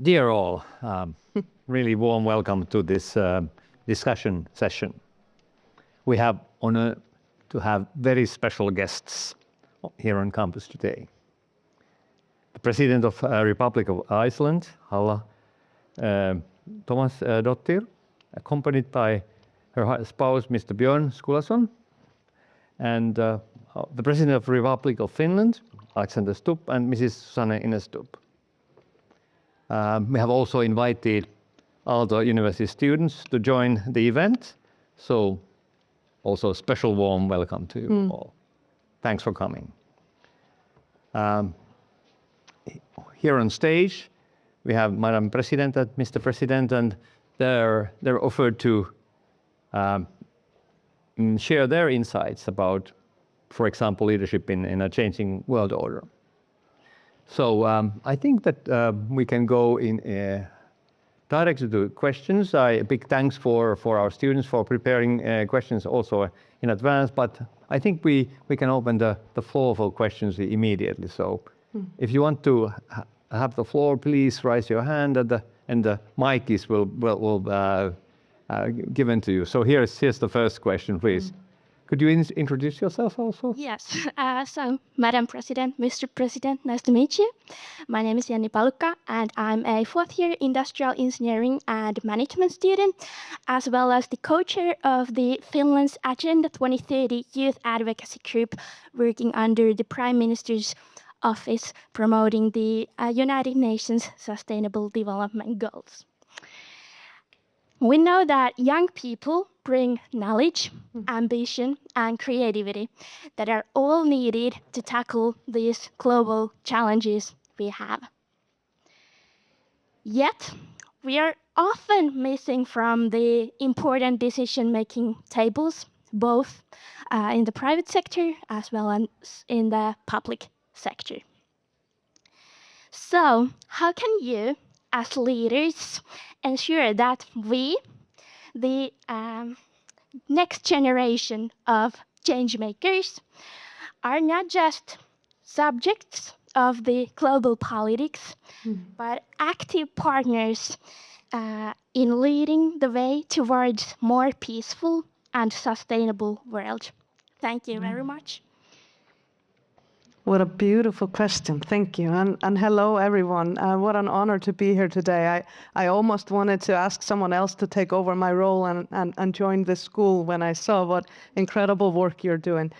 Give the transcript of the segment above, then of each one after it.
Dear all, really warm welcome to this discussion session. We have honor to have very special guests here on campus today. The President of Republic of Iceland, Halla Tómasdóttir, accompanied by her spouse, Mr. Björn Skulason, and the President of Republic of Finland, Alexander Stubb, and Mrs. Susanne Stubb. We have also invited Aalto University students to join the event, so also a special warm welcome to you all. Thanks for coming. Here on stage, we have Madam President and Mr. President, and they're offered to share their insights about, for example, leadership in a changing world order. So I think that we can go in directly to questions. A big thanks for our students for preparing questions also in advance, but I think we can open the floor for questions immediately. So if you want to have the floor, please raise your hand and the mic will given to you. So here's the first question, please. Could you introduce yourself also? Yes. So, Madam President, Mr. President, nice to meet you. My name is Jenni Palukka, and I'm a fourth-year industrial engineering and management student, as well as the co-chair of the Finland's Agenda 2030 Youth Advocacy Group, working under the Prime Minister's office, promoting the United Nations Sustainable Development Goals. We know that young people bring knowledge, ambition, and creativity that are all needed to tackle these global challenges we have. Yet, we are often missing from the important decision-making tables, both in the private sector as well as in the public sector. So, how can you, as leaders, ensure that we, the next generation of change makers, are not just subjects of the global politics, but active partners in leading the way towards more peaceful and sustainable world? Thank you very much. What a beautiful question. Thank you. And hello, everyone. What an honor to be here today. I almost wanted to ask someone else to take over my role and join this school when I saw what incredible work you're doing.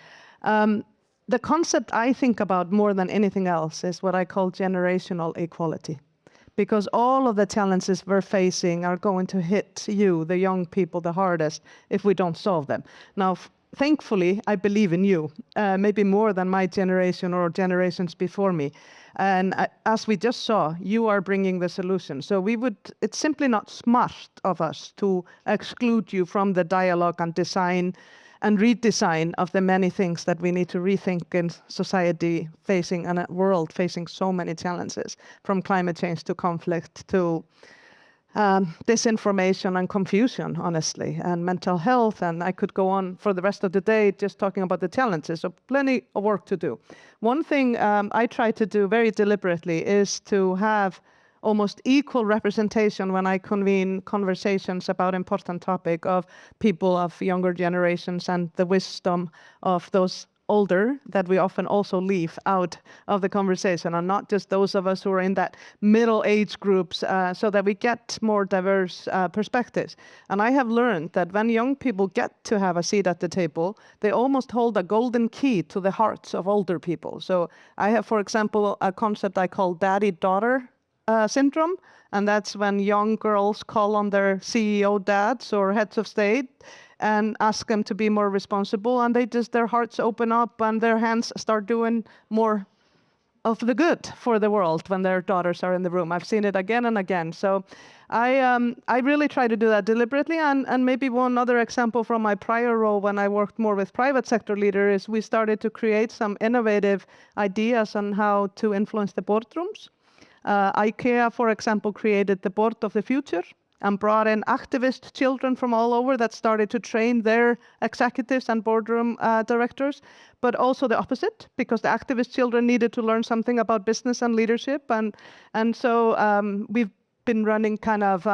The concept I think about more than anything else is what I call generational equality. Because all of the challenges we're facing are going to hit you, the young people, the hardest if we don't solve them. Now, thankfully, I believe in you, maybe more than my generation or generations before me. And as we just saw, you are bringing the solution. So it's simply not smart of us to exclude you from the dialogue and design and redesign of the many things that we need to rethink in society facing and a world facing so many challenges, from climate change to conflict to disinformation and confusion, honestly, and mental health. And I could go on for the rest of the day just talking about the challenges, so plenty of work to do. One thing I try to do very deliberately is to have almost equal representation when I convene conversations about important topic of people of younger generations and the wisdom of those older that we often also leave out of the conversation, and not just those of us who are in that middle age groups, so that we get more diverse perspectives. And I have learned that when young people get to have a seat at the table, they almost hold a golden key to the hearts of older people. So I have, for example, a concept I call daddy-daughter syndrome, and that's when young girls call on their CEO dads or heads of state and ask them to be more responsible, and their hearts open up and their hands start doing more of the good for the world when their daughters are in the room. I've seen it again and again. So I really try to do that deliberately. And maybe one other example from my prior role when I worked more with private sector leaders is we started to create some innovative ideas on how to influence the boardrooms. IKEA, for example, created the Board of the Future and brought in activist children from all over that started to train their executives and boardroom directors, but also the opposite, because the activist children needed to learn something about business and leadership. And so we've been running kind of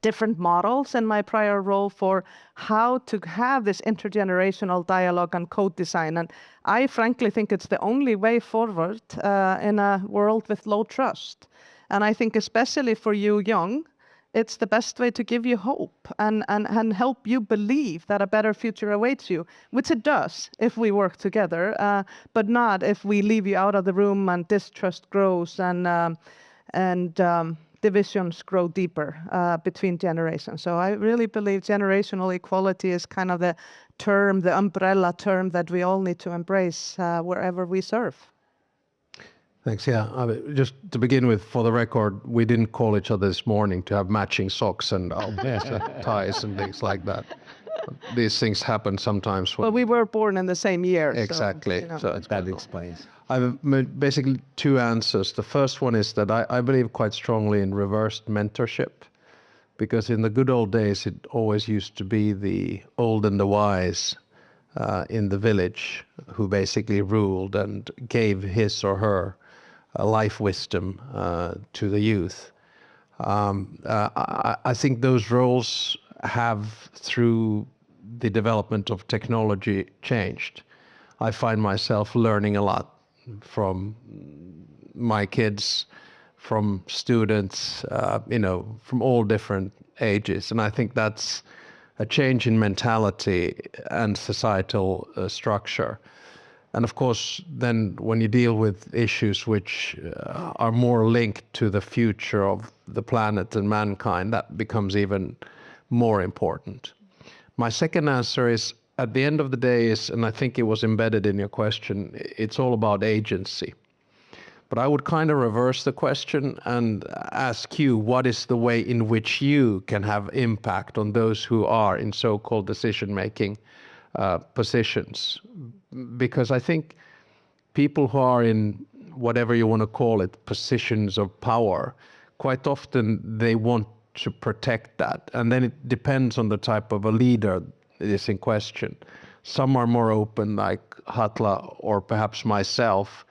different models in my prior role for how to have this intergenerational dialogue and code design. And I frankly think it's the only way forward in a world with low trust. And I think especially for you young, it's the best way to give you hope and help you believe that a better future awaits you, which it does if we work together, but not if we leave you out of the room and distrust grows and divisions grow deeper between generations. So I really believe generational equality is kind of the term, the umbrella term that we all need to embrace wherever we serve. Thanks. Yeah, just to begin with, for the record, we didn't call each other this morning to have matching socks and ties and things like that. These things happen sometimes. Well, we were born in the same year. Exactly. So, you know. So That explains. I have basically two answers. The first one is that I believe quite strongly in reversed mentorship, because in the good old days, it always used to be the old and the wise in the village who basically ruled and gave his or her life wisdom to the youth. I think those roles have, through the development of technology, changed. I find myself learning a lot from my kids, from students, from all different ages. And I think that's a change in mentality and societal structure. And of course, then when you deal with issues which are more linked to the future of the planet and mankind, that becomes even more important. My second answer is, at the end of the day, and I think it was embedded in your question, it's all about agency. But I would kind of reverse the question and ask you, what is the way in which you can have impact on those who are in so-called decision-making positions? Because I think people who are in whatever you want to call it, positions of power, quite often they want to protect that. And then it depends on the type of a leader that is in question. Some are more open, like Halla or perhaps myself,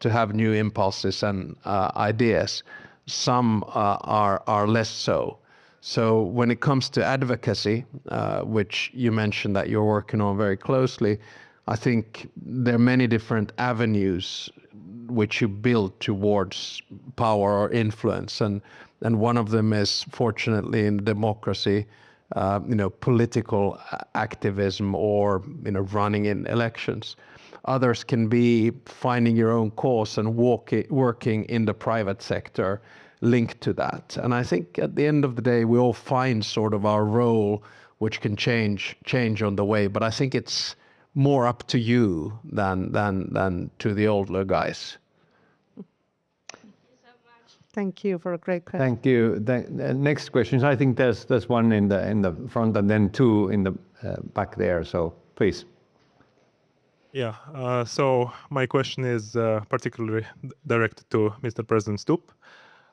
to have new impulses and ideas. Some are less so. So when it comes to advocacy, which you mentioned that you're working on very closely, I think there are many different avenues which you build towards power or influence, and one of them is, fortunately, in democracy, political activism or running in elections. Others can be finding your own cause and working in the private sector linked to that. And I think at the end of the day, we all find sort of our role, which can change on the way. But I think it's more up to you than to the older guys. Thank you for a great question. Thank you. The next questions. I think there's one in the front and then two in the back there. So please. Yeah. So my question is particularly directed to Mr. President Stubb.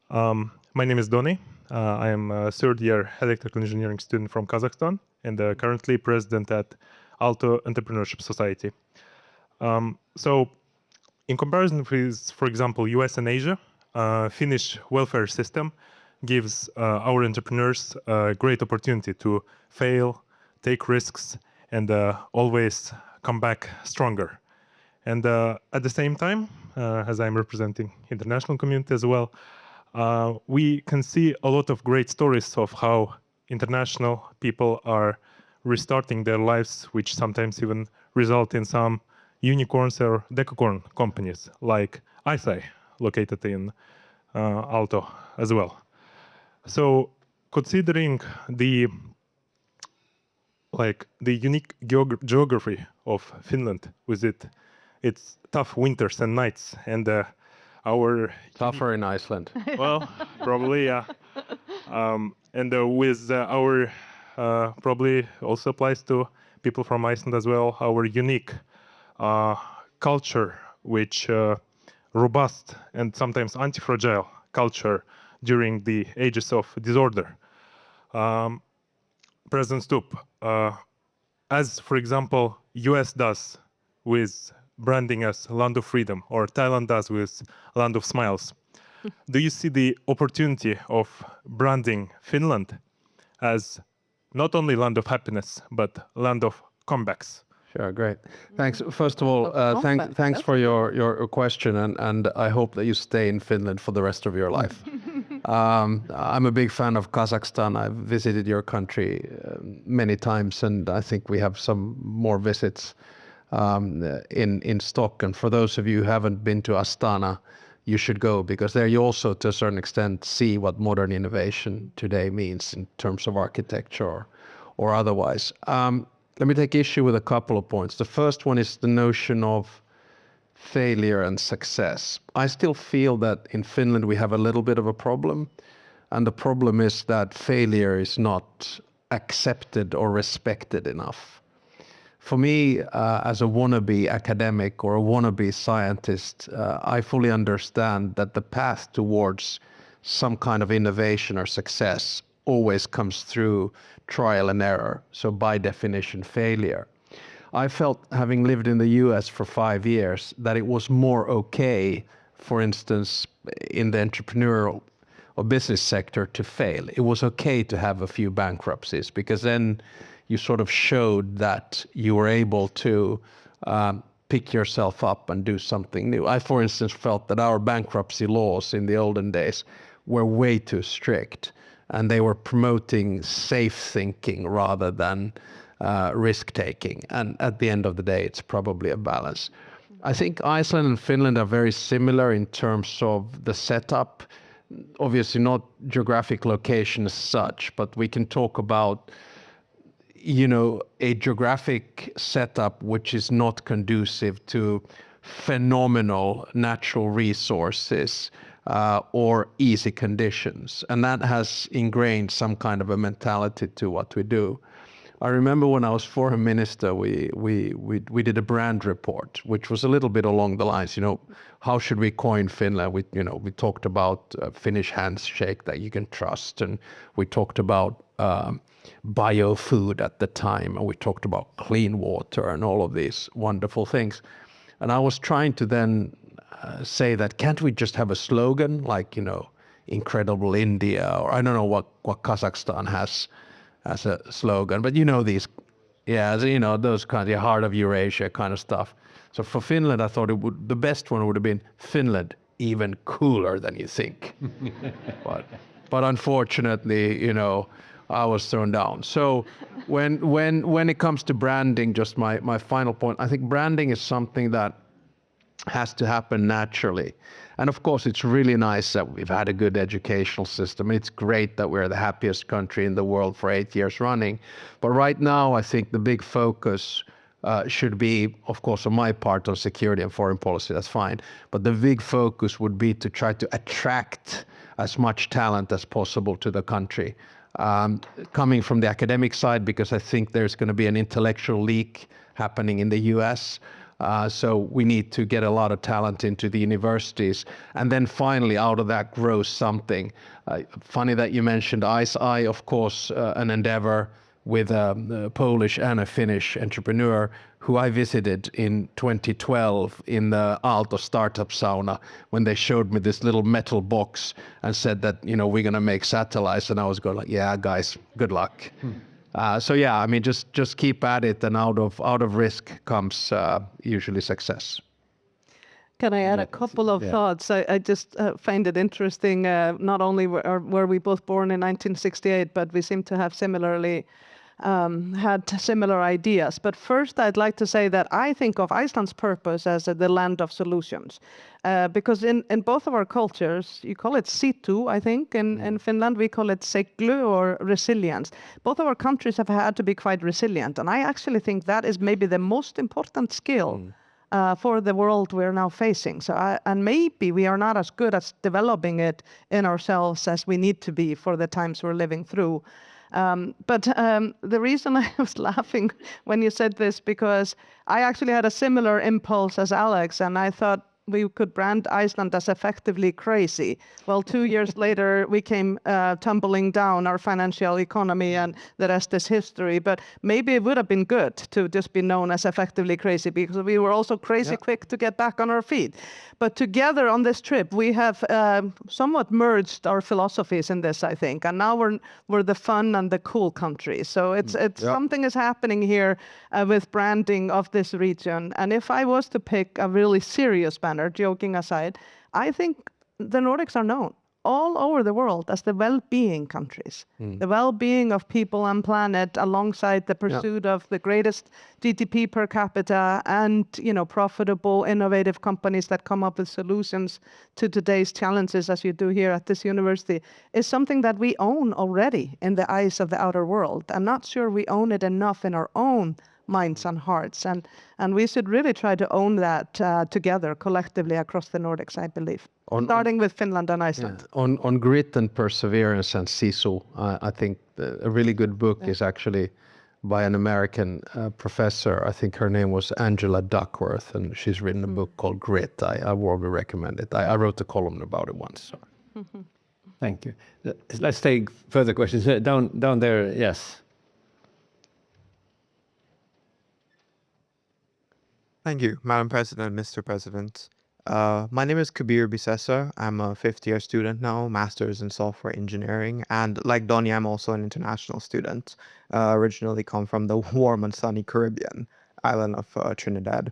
My name is Doni. I am a third-year electrical engineering student from Kazakhstan and currently president at Aalto Entrepreneurship Society. So in comparison with, for example, US and Asia, Finnish welfare system gives our entrepreneurs a great opportunity to fail, take risks, and always come back stronger. And at the same time, as I'm representing international community as well, we can see a lot of great stories of how international people are restarting their lives, which sometimes even result in some unicorns or decacorn companies like ICEI, located in Aalto as well. So considering the unique geography of Finland, with its tough winters and nights, and our Tougher in Iceland. well, probably, yeah. And with our probably also applies to people from Iceland as well, our unique culture, which robust and sometimes anti-fragile culture during the ages of disorder. President Stubb, as for example, US does with branding as land of freedom, or Thailand does with land of smiles. do you see the opportunity of branding Finland as not only land of happiness, but land of comebacks? Sure, great. Thanks. First of all, Compliment. thanks for your question, and I hope that you stay in Finland for the rest of your life. I'm a big fan of Kazakhstan. I've visited your country many times, and I think we have some more visits in stock. And for those of you who haven't been to Astana, you should go, because there you also, to a certain extent, see what modern innovation today means in terms of architecture or otherwise. Let me take issue with a couple of points. The first one is the notion of failure and success. I still feel that in Finland we have a little bit of a problem, and the problem is that failure is not accepted or respected enough. For me, as a wannabe academic or a wannabe scientist, I fully understand that the path towards some kind of innovation or success always comes through trial and error, so by definition, failure. I felt, having lived in the US for 5 years, that it was more okay, for instance, in the entrepreneurial or business sector to fail. It was okay to have a few bankruptcies, because then you sort of showed that you were able to pick yourself up and do something new. I, for instance, felt that our bankruptcy laws in the olden days were way too strict, and they were promoting safe thinking rather than risk-taking. And at the end of the day, it's probably a balance. I think Iceland and Finland are very similar in terms of the setup. Obviously not geographic location as such, but we can talk about, you know, a geographic setup which is not conducive to phenomenal natural resources or easy conditions. And that has ingrained some kind of a mentality to what we do. I remember when I was foreign minister, we did a brand report, which was a little bit along the lines, you know, how should we coin Finland? We talked about Finnish handshake that you can trust, and we talked about biofood at the time, and we talked about clean water and all of these wonderful things. And I was trying to then say that, can't we just have a slogan like, you know, incredible India, or I don't know what Kazakhstan has as a slogan, but you know, these, yeah, you know, those kinds of heart of Eurasia kind of stuff. So for Finland, I thought the best one would have been Finland, even cooler than you think. but unfortunately, you know, I was thrown down. So when it comes to branding, just my final point, I think branding is something that has to happen naturally. And of course, it's really nice that we've had a good educational system. It's great that we're the happiest country in the world for 8 years running. But right now, I think the big focus should be, of course, on my part on security and foreign policy, that's fine. But the big focus would be to try to attract as much talent as possible to the country. Coming from the academic side, because I think there's going to be an intellectual leak happening in the US. So we need to get a lot of talent into the universities. And then finally, out of that grows something. Funny that you mentioned ICE-I, of course, an endeavor with a Polish and a Finnish entrepreneur who I visited in 2012 in the Aalto startup sauna, when they showed me this little metal box and said that, you know, we're going to make satellites. And I was going like, yeah, guys, good luck. So yeah, I mean, just keep at it, and out of risk comes usually success. Can I add a couple of thoughts? I just find it interesting. Not only were we both born in 1968, but we seem to have similarly had similar ideas. But first, I'd like to say that I think of Iceland's purpose as the land of solutions. Because in both of our cultures, you call it situ, I think. In Finland, we call it seiglu, or resilience. Both of our countries have had to be quite resilient. And I actually think that is maybe the most important skill for the world we're now facing. And maybe we are not as good at developing it in ourselves as we need to be for the times we're living through. But the reason I was laughing when you said this, because I actually had a similar impulse as Alex, and I thought, we could brand Iceland as effectively crazy. Well, 2 years later, we came tumbling down our financial economy, and the rest is history. But maybe it would have been good to just be known as effectively crazy, because we were also crazy quick to get back on our feet. But together on this trip, we have somewhat merged our philosophies in this, I think. And now we're the fun and the cool country. So it's something is happening here with branding of this region. And if I was to pick a really serious banner, joking aside, I think the Nordics are known all over the world as the well-being countries, the well-being of people and planet, alongside the pursuit of the greatest GDP per capita and, profitable, innovative companies that come up with solutions to today's challenges, as you do here at this university, is something that we own already in the eyes of the outer world. I'm not sure we own it enough in our own minds and hearts, and we should really try to own that together, collectively across the Nordics, I believe. Starting with Finland and Iceland. On grit and perseverance and sisu, I think a really good book is actually by an American professor. I think her name was Angela Duckworth, and she's written a book called Grit. I warmly recommend it. I wrote a column about it once. So. Thank you. Let's take further questions. Down there, yes. Thank you, Madam President, Mr. President. My name is Kabir Bisessa. I'm a fifth-year student now, master's in software engineering. And like Donnie, I'm also an international student, originally come from the warm and sunny Caribbean island of Trinidad.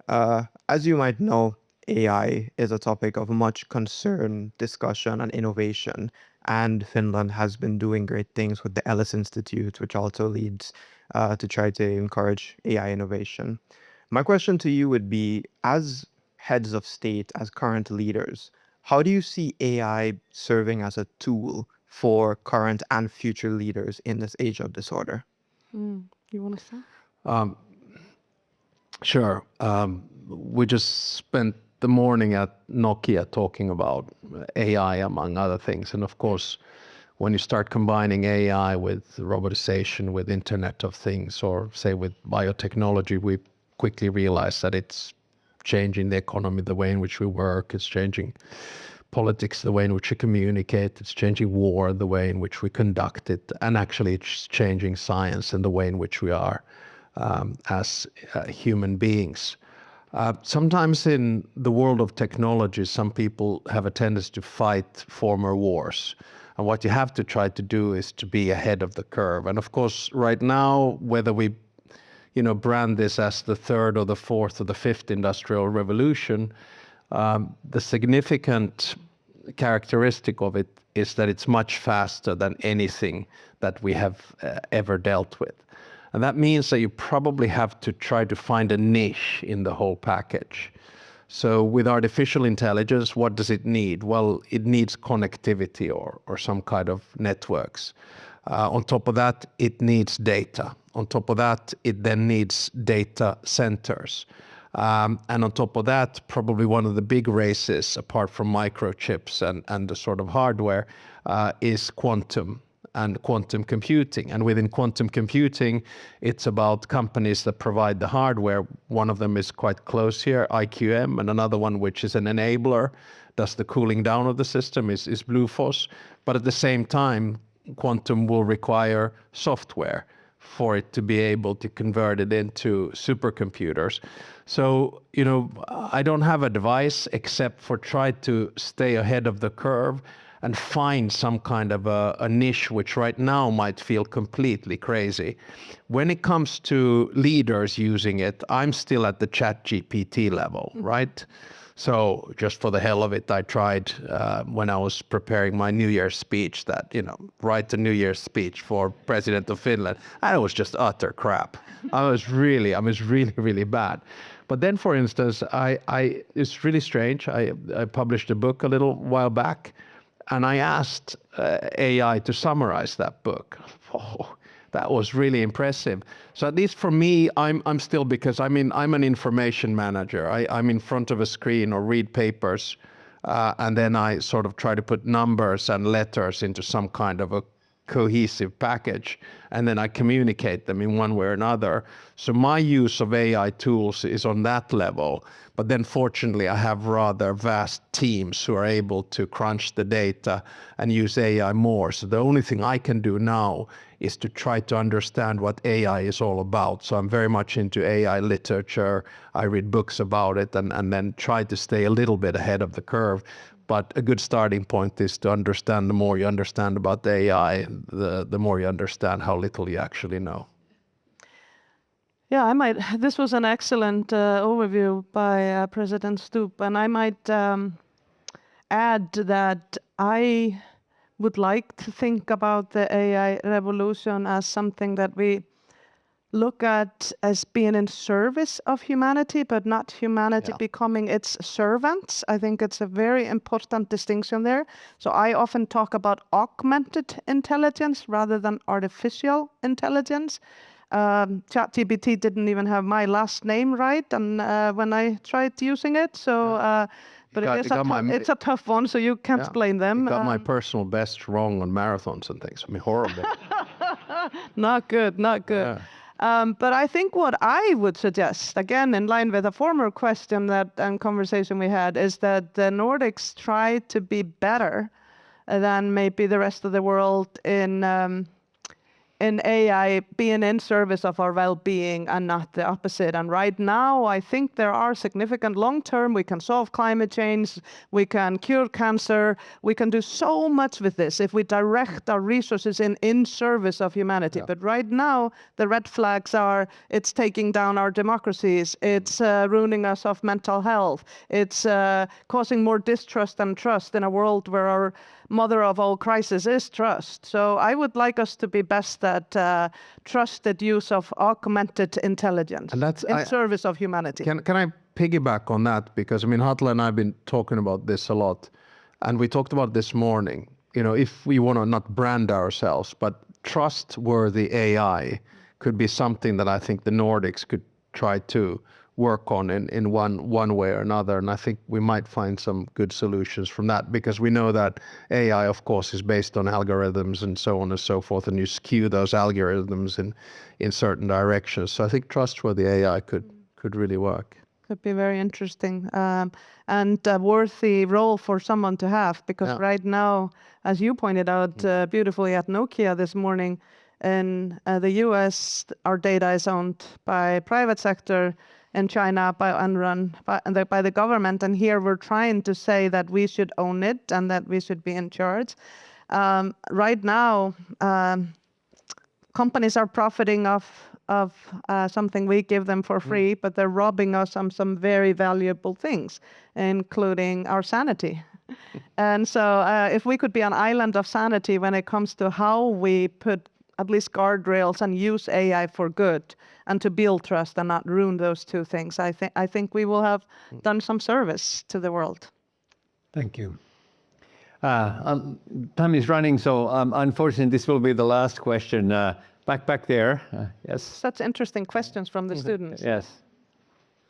As you might know, AI is a topic of much concern, discussion, and innovation. And Finland has been doing great things with the Ellis Institute, which also leads to try to encourage AI innovation. My question to you would be, as heads of state, as current leaders, how do you see AI serving as a tool for current and future leaders in this age of disorder? You want to start? Sure. We just spent the morning at Nokia talking about AI, among other things. And of course, when you start combining AI with robotization, with Internet of Things, or say with biotechnology, we quickly realize that it's changing the economy, the way in which we work, it's changing politics, the way in which we communicate, it's changing war, the way in which we conduct it, and actually it's changing science and the way in which we are as human beings. Sometimes in the world of technology, some people have a tendency to fight former wars. And what you have to try to do is to be ahead of the curve. And of course, right now, whether we brand this as the third or the fourth or the fifth industrial revolution, the significant characteristic of it is that it's much faster than anything that we have ever dealt with. And that means that you probably have to try to find a niche in the whole package. So with artificial intelligence, what does it need? Well, it needs connectivity or some kind of networks. On top of that, it needs data. On top of that, it then needs data centers. And on top of that, probably one of the big races, apart from microchips and the sort of hardware, is quantum and quantum computing. And within quantum computing, it's about companies that provide the hardware. One of them is quite close here, IQM, and another one, which is an enabler, does the cooling down of the system, is Bluefos. But at the same time, quantum will require software for it to be able to convert it into supercomputers. So, I don't have advice except for try to stay ahead of the curve and find some kind of a niche which right now might feel completely crazy. When it comes to leaders using it, I'm still at the ChatGPT level, right? So just for the hell of it, I tried when I was preparing my New Year's speech that, write a New Year's speech for President of Finland. And it was just utter crap. I was really, really bad. But then, for instance, it's really strange. I published a book a little while back, and I asked AI to summarize that book. Oh, that was really impressive. So at least for me, I'm still, because I'm an information manager. I'm in front of a screen or read papers, and then I sort of try to put numbers and letters into some kind of a cohesive package, and then I communicate them in one way or another. So my use of AI tools is on that level, but then fortunately I have rather vast teams who are able to crunch the data and use AI more. So the only thing I can do now is to try to understand what AI is all about. So I'm very much into AI literature. I read books about it and then try to stay a little bit ahead of the curve. But a good starting point is to understand, the more you understand about AI, the more you understand how little you actually know. Yeah, this was an excellent overview by President Stubb, and I might add that I would like to think about the AI revolution as something that we look at as being in service of humanity, but not humanity becoming its servants. I think it's a very important distinction there. So I often talk about augmented intelligence rather than artificial intelligence. ChatGPT didn't even have my last name right, and when I tried using it, so but it's a tough one, so you can't blame them. You got my personal best wrong on marathons and things. I mean, horrible. Not good, not good. Yeah. But I think what I would suggest, again, in line with a former question and conversation we had, is that the Nordics try to be better than maybe the rest of the world in AI being in service of our well-being and not the opposite. And right now, I think there are significant long-term, we can solve climate change, we can cure cancer, we can do so much with this if we direct our resources in service of humanity. Yeah. But right now, the red flags are, it's taking down our democracies, it's ruining us of mental health, it's causing more distrust than trust in a world where our mother of all crisis is trust. So I would like us to be best at trusted use of augmented intelligence in service of humanity. Can I piggyback on that? Because I mean, Halla and I have been talking about this a lot, and we talked about this morning. You know, if we want to not brand ourselves, but trustworthy AI could be something that I think the Nordics could try to work on in one way or another, and I think we might find some good solutions from that, because we know that AI, of course, is based on algorithms and so on and so forth, and you skew those algorithms in certain directions. So I think trustworthy AI could really work. Could be very interesting and a worthy role for someone to have, because right now, as you pointed out beautifully at Nokia this morning, in the US, our data is owned by private sector. In China, run by the government, and here we're trying to say that we should own it and that we should be in charge. Right now, companies are profiting of something we give them for free, but they're robbing us on some very valuable things, including our sanity. And so if we could be an island of sanity when it comes to how we put at least guardrails and use AI for good and to build trust and not ruin those two things, I think we will have done some service to the world. Thank you. Time is running, so unfortunately this will be the last question. Back there. Yes. Such interesting questions from the students. Yes.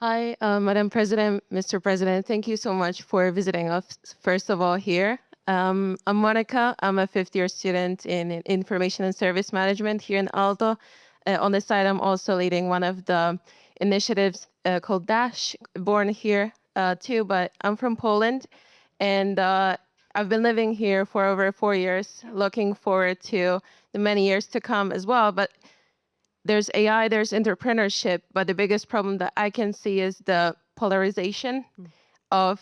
Hi, Madam President, Mr. President. Thank you so much for visiting us, first of all, here. I'm Monica. I'm a fifth-year student in Information and Service Management here in Aalto. On the side, I'm also leading one of the initiatives called DASH, born here too, but I'm from Poland. And I've been living here for over 4 years, looking forward to the many years to come as well. But there's AI, there's entrepreneurship, but the biggest problem that I can see is the polarization of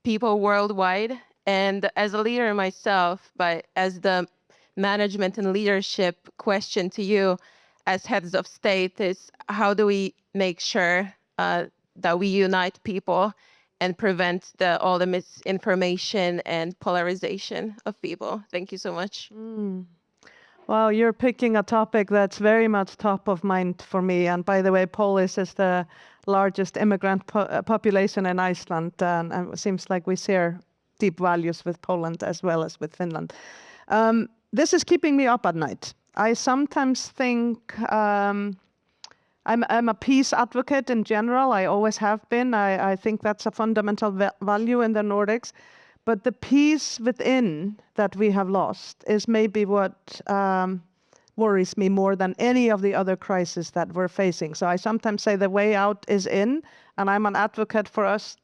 people worldwide. And as a leader myself, but as the management and leadership question to you as heads of state is, how do we make sure that we unite people and prevent all the misinformation and polarization of people? Thank you so much. Well, you're picking a topic that's very much top of mind for me. And by the way, Polish is the largest immigrant population in Iceland, and it seems like we share deep values with Poland as well as with Finland. This is keeping me up at night. I sometimes think I'm a peace advocate in general. I always have been. I think that's a fundamental value in the Nordics. But the peace within that we have lost is maybe what worries me more than any of the other crises that we're facing. So I sometimes say the way out is in, and I'm an advocate for us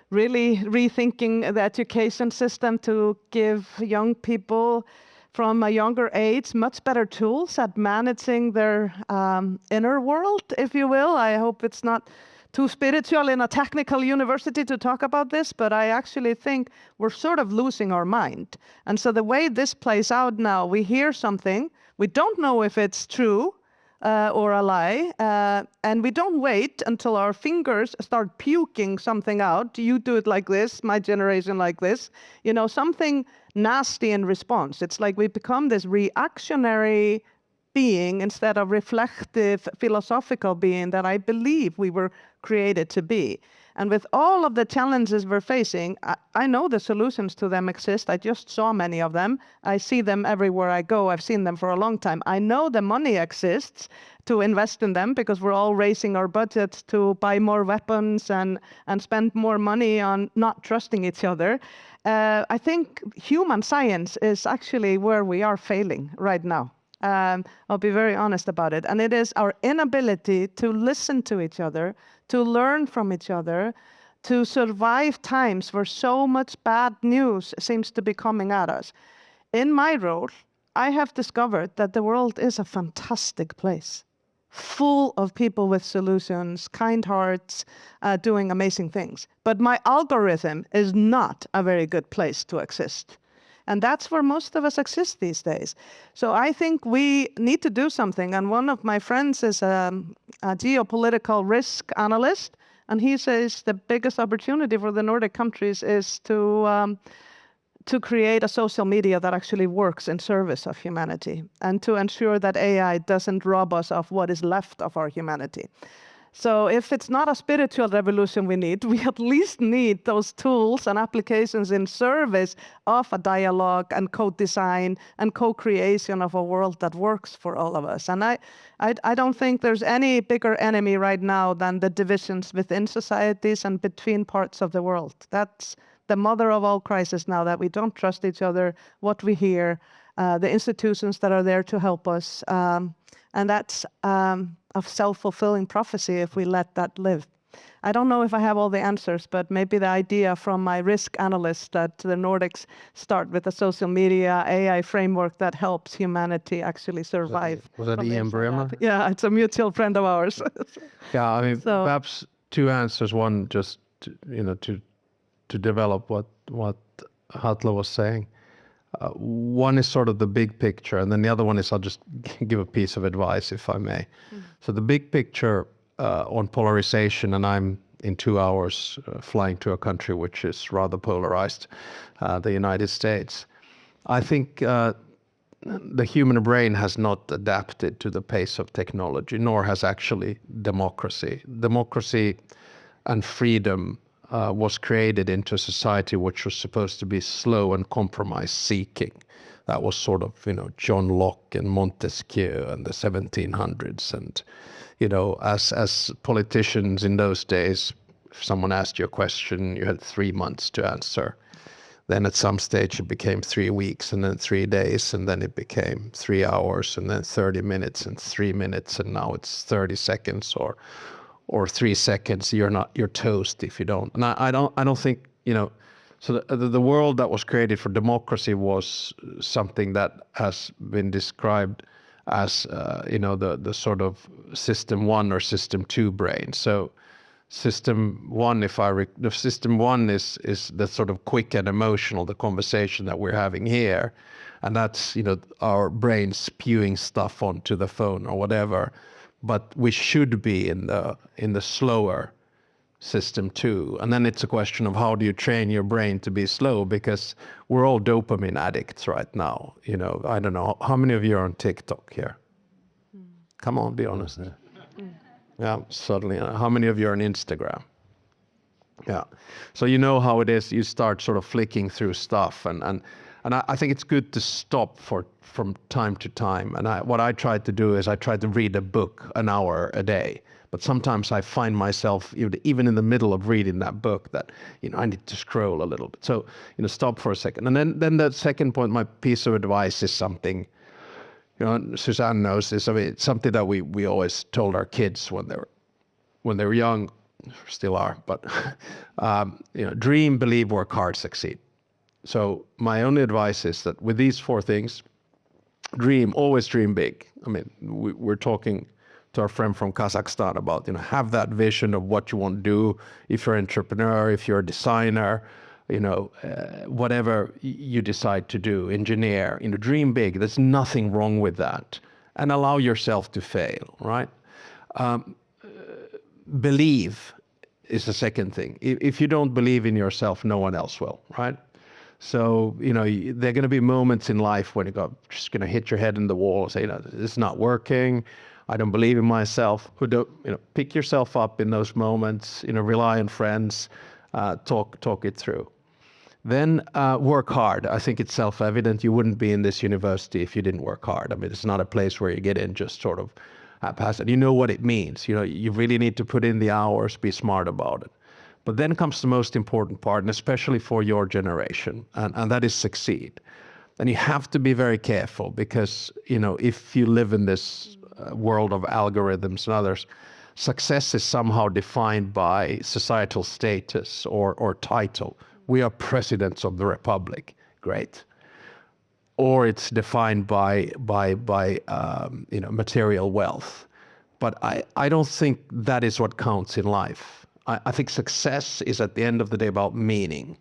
really rethinking the education system to give young people from a younger age much better tools at managing their inner world, if you will. I hope it's not too spiritual in a technical university to talk about this, but I actually think we're sort of losing our mind. And so the way this plays out now, we hear something, we don't know if it's true or a lie, and we don't wait until our fingers start puking something out. You do it like this, my generation like this, you know, something nasty in response. It's like we become this reactionary being instead of reflective, philosophical being that I believe we were created to be. And with all of the challenges we're facing, I know the solutions to them exist. I just saw many of them. I see them everywhere I go. I've seen them for a long time. I know the money exists to invest in them because we're all raising our budgets to buy more weapons and spend more money on not trusting each other. I think human science is actually where we are failing right now. I'll be very honest about it. And it is our inability to listen to each other, to learn from each other, to survive times where so much bad news seems to be coming at us. In my role, I have discovered that the world is a fantastic place, full of people with solutions, kind hearts, doing amazing things. But my algorithm is not a very good place to exist. And that's where most of us exist these days. So I think we need to do something. And one of my friends is a geopolitical risk analyst. And he says the biggest opportunity for the Nordic countries is to create a social media that actually works in service of humanity and to ensure that AI doesn't rob us of what is left of our humanity. So if it's not a spiritual revolution we at least need those tools and applications in service of a dialogue and co-design and co-creation of a world that works for all of us. And I don't think there's any bigger enemy right now than the divisions within societies and between parts of the world. That's the mother of all crises now, that we don't trust each other, what we hear, the institutions that are there to help us. And that's a self-fulfilling prophecy if we let that live. I don't know if I have all the answers, but maybe the idea from my risk analyst that the Nordics start with a social media AI framework that helps humanity actually survive. Was that Ian Bremer? Yeah, it's a mutual friend of ours. Yeah, I mean, perhaps two answers. One, just to develop what Halla was saying. One is sort of the big picture, and then the other one is I'll just give a piece of advice, if I may. So the big picture on polarization, and I'm in 2 hours flying to a country which is rather polarized, the United States. I think the human brain has not adapted to the pace of technology, nor has actually democracy. Democracy and freedom was created into a society which was supposed to be slow and compromise-seeking. That was sort of, John Locke and Montesquieu and the 1700s. And, as politicians in those days, if someone asked you a question, you had 3 months to answer. Then at some stage it became 3 weeks, and then 3 days, and then it became 3 hours, and then 30 minutes and 3 minutes, and now it's 30 seconds or 3 seconds. You're toast if you don't. And I don't think, so the world that was created for democracy was something that has been described as the sort of system 1 or system 2 brain. So system 1, the system 1 is the sort of quick and emotional, the conversation that we're having here, and that's our brain spewing stuff onto the phone or whatever. But we should be in the slower system 2. And then it's a question of how do you train your brain to be slow, because we're all dopamine addicts right now. I don't know, how many of you are on TikTok here? Come on, be honest. Yeah, suddenly. How many of you are on Instagram? Yeah. So you know how it is. You start sort of flicking through stuff, and I think it's good to stop from time to time. And what I try to do is I try to read a book an hour a day. But sometimes I find myself even in the middle of reading that book that, I need to scroll a little bit. So, stop for a second. And then the second point, my piece of advice is something, Suzanne knows this. I mean, it's something that we always told our kids when they were young, still are, but, dream, believe, work hard, succeed. So my only advice is that with these 4 things, always dream big. I mean, we're talking to our friend from Kazakhstan about, have that vision of what you want to do. If you're an entrepreneur, if you're a designer, whatever you decide to do, engineer, dream big. There's nothing wrong with that. And allow yourself to fail, right? Believe is the second thing. If you don't believe in yourself, no one else will, right? So, there are going to be moments in life when you're just going to hit your head in the wall and say, this is not working. I don't believe in myself. Pick yourself up in those moments, rely on friends, talk it through. Then work hard. I think it's self-evident. You wouldn't be in this university if you didn't work hard. I mean, it's not a place where you get in just sort of haphazard. You know what it means. You really need to put in the hours, be smart about it. But then comes the most important part, and especially for your generation, and that is succeed. And you have to be very careful because, if you live in this world of algorithms and others, success is somehow defined by societal status or title. We are presidents of the Republic. Great. Or it's defined by material wealth. But I don't think that is what counts in life. I think success is at the end of the day about meaning.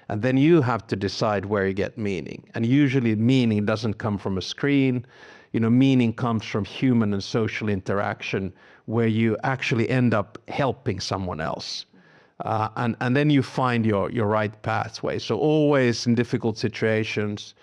And then you have to decide where you get meaning. And usually meaning doesn't come from a screen. Meaning comes from human and social interaction where you actually end up helping someone else. And then you find your right pathway. So always in difficult situations,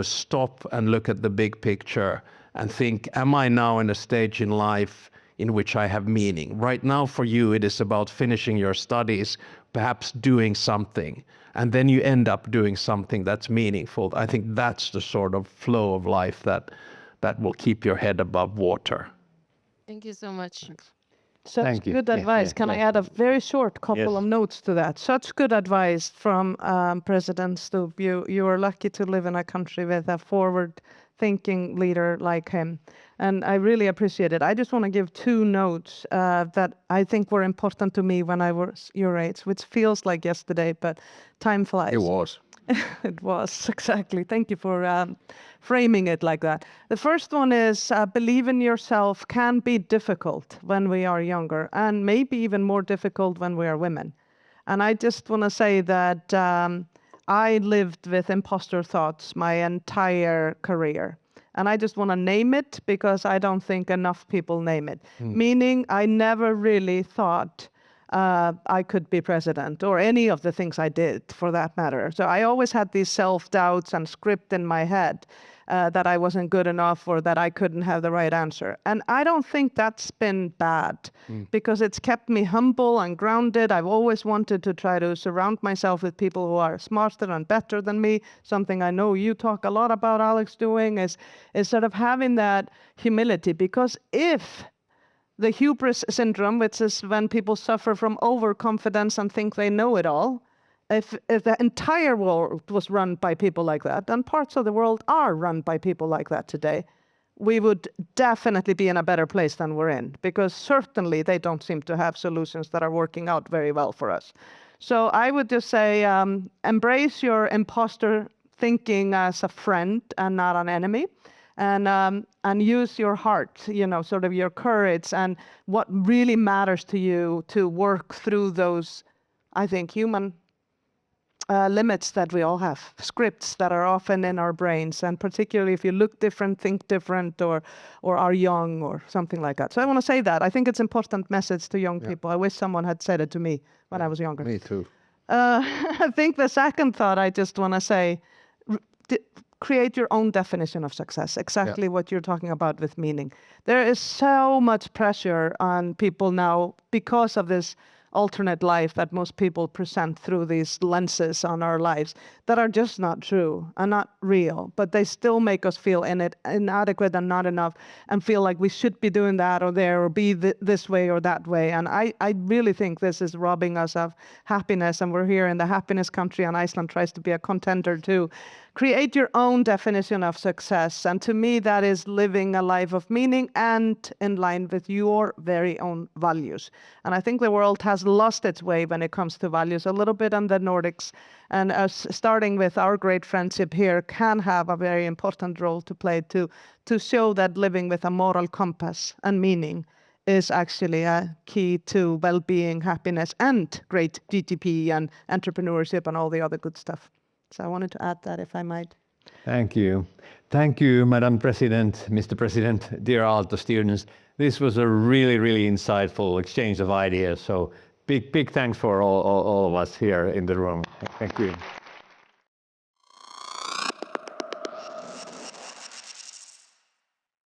stop and look at the big picture and think, am I now in a stage in life in which I have meaning? Right now for you, it is about finishing your studies, perhaps doing something, and then you end up doing something that's meaningful. I think that's the sort of flow of life that will keep your head above water. Thank you so much. Thanks. Such Thank you. good Yeah, advice. yeah, Can I yeah. add a very short couple Yes. of notes to that? Such good advice from President Stubb. You are lucky to live in a country with a forward-thinking leader like him, and I really appreciate it. I just want to give 2 notes that I think were important to me when I was your age, which feels like yesterday, but time flies. It was. It was, exactly. Thank you for framing it like that. The first one is believe in yourself can be difficult when we are younger and maybe even more difficult when we are women. And I just want to say that I lived with imposter thoughts my entire career. And I just want to name it because I don't think enough people name it. Meaning I never really thought I could be president or any of the things I did for that matter. So I always had these self-doubts and script in my head that I wasn't good enough or that I couldn't have the right answer. And I don't think that's been bad because it's kept me humble and grounded. I've always wanted to try to surround myself with people who are smarter and better than me. Something I know you talk a lot about, Alex, doing is sort of having that humility, because if the hubris syndrome, which is when people suffer from overconfidence and think they know it all, if the entire world was run by people like that, and parts of the world are run by people like that today, we would definitely be in a better place than we're in, because certainly they don't seem to have solutions that are working out very well for us. So I would just say embrace your imposter thinking as a friend and not an enemy. And use your heart, sort of your courage and what really matters to you to work through those, I think, human limits that we all have, scripts that are often in our brains, and particularly if you look different, think different, or are young or something like that. So I want to say that. I think it's an important message to young people. I wish someone had said it to me when I was younger. Me too. I think the second thought I just want to say, create your own definition of success, exactly what you're talking about with meaning. There is so much pressure on people now because of this alternate life that most people present through these lenses on our lives that are just not true and not real, but they still make us feel inadequate and not enough and feel like we should be doing that or there or be this way or that way. And I really think this is robbing us of happiness, and we're here in the happiness country, and Iceland tries to be a contender too. Create your own definition of success, and to me that is living a life of meaning and in line with your very own values. And I think the world has lost its way when it comes to values a little bit in the Nordics, and us starting with our great friendship here can have a very important role to play to show that living with a moral compass and meaning is actually a key to well-being, happiness, and great GDP and entrepreneurship and all the other good stuff. So I wanted to add that, if I might. Thank you. Thank you, Madam President, Mr. President, dear Aalto students. This was a really, really insightful exchange of ideas. So big thanks for all of us here in the room. Thank you.